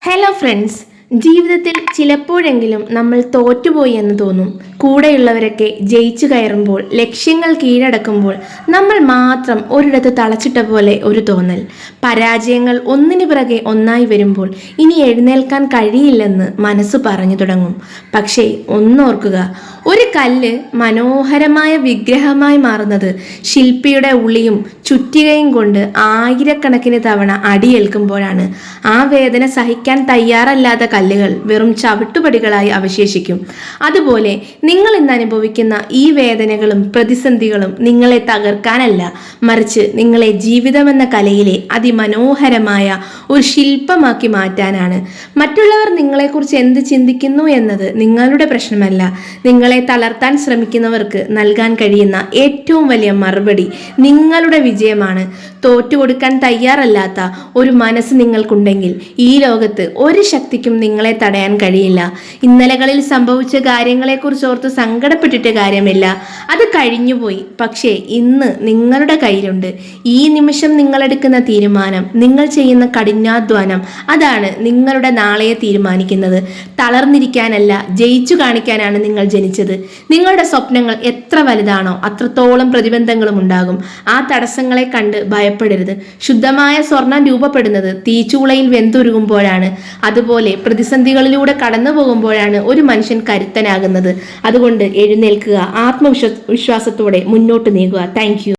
Hello friends, ജീവിതത്തിൽ ചിലപ്പോഴെങ്കിലും നമ്മൾ തോറ്റുപോയി എന്ന് തോന്നും. കൂടെയുള്ളവരൊക്കെ ജയിച്ചു കയറുമ്പോൾ, ലക്ഷ്യങ്ങൾ കീഴടക്കുമ്പോൾ നമ്മൾ മാത്രം ഒരിടത്ത് തളച്ചിട്ട പോലെ ഒരു തോന്നൽ. പരാജയങ്ങൾ ഒന്നിനു പിറകെ ഒന്നായി വരുമ്പോൾ ഇനി എഴുന്നേൽക്കാൻ കഴിയില്ലെന്ന് മനസ്സ് പറഞ്ഞു തുടങ്ങും. പക്ഷേ ഒന്നോർക്കുക, ഒരു കല്ല് മനോഹരമായ വിഗ്രഹമായി മാറുന്നത് ശില്പിയുടെ ഉളിയും ചുറ്റികയും കൊണ്ട് ആയിരക്കണക്കിന് തവണ അടിയേൽക്കുമ്പോഴാണ്. ആ വേദന സഹിക്കാൻ തയ്യാറല്ലാത്ത കല്ലുകൾ വെറും ചവിട്ടുപടികളായി അവശേഷിക്കും. അതുപോലെ നിങ്ങൾ ഇന്ന് അനുഭവിക്കുന്ന ഈ വേദനകളും പ്രതിസന്ധികളും നിങ്ങളെ തകർക്കാനല്ല, മറിച്ച് നിങ്ങളെ ജീവിതമെന്ന കലയിലെ അതിമനോഹരമായ ഒരു ശില്പമാക്കി മാറ്റാനാണ്. മറ്റുള്ളവർ നിങ്ങളെക്കുറിച്ച് എന്ത് ചിന്തിക്കുന്നു എന്നത് നിങ്ങളുടെ പ്രശ്നമല്ല. നിങ്ങളെ തളർത്താൻ ശ്രമിക്കുന്നവർക്ക് നൽകാൻ കഴിയുന്ന ഏറ്റവും വലിയ മറുപടി നിങ്ങളുടെ വിജയമാണ്. തോറ്റുകൊടുക്കാൻ തയ്യാറല്ലാത്ത ഒരു മനസ്സ് നിങ്ങൾക്കുണ്ടെങ്കിൽ ഈ ലോകത്ത് ഒരു ശക്തിക്കും നിങ്ങളെ തടയാൻ കഴിയില്ല. ഇന്നലകളിൽ സംഭവിച്ച കാര്യങ്ങളെക്കുറിച്ച് ഓർത്ത് സങ്കടപ്പെട്ടിട്ട് കാര്യമില്ല. അത് കഴിഞ്ഞുപോയി. പക്ഷേ ഇന്ന് നിങ്ങളുടെ കയ്യിലുണ്ട്. ഈ നിമിഷം നിങ്ങളെടുക്കുന്ന തീരുമാനം, നിങ്ങൾ ചെയ്യുന്ന കഠിനാധ്വാനം, അതാണ് നിങ്ങളുടെ നാളെയെ തീരുമാനിക്കുന്നത്. തളർന്നിരിക്കാനല്ല, ജയിച്ചു കാണിക്കാനാണ് നിങ്ങൾ ജനിച്ചത്. നിങ്ങളുടെ സ്വപ്നങ്ങൾ എത്ര വലുതാണോ അത്രത്തോളം പ്രതിബന്ധങ്ങളും ഉണ്ടാകും. ആ തടസ്സങ്ങളെ കണ്ട് ഭയപ്പെടരുത്. ശുദ്ധമായ സ്വർണം രൂപപ്പെടുന്നത് തീച്ചൂളയിൽ വെന്തുരുകുമ്പോഴാണ്. അതുപോലെ പ്രതിസന്ധികളിലൂടെ കടന്നു പോകുമ്പോഴാണ് ഒരു മനുഷ്യൻ കരുത്തനാകുന്നത്. അതുകൊണ്ട് എഴുന്നേൽക്കുക, ആത്മവിശ്വാസത്തോടെ മുന്നോട്ട് നീങ്ങുക. Thank you.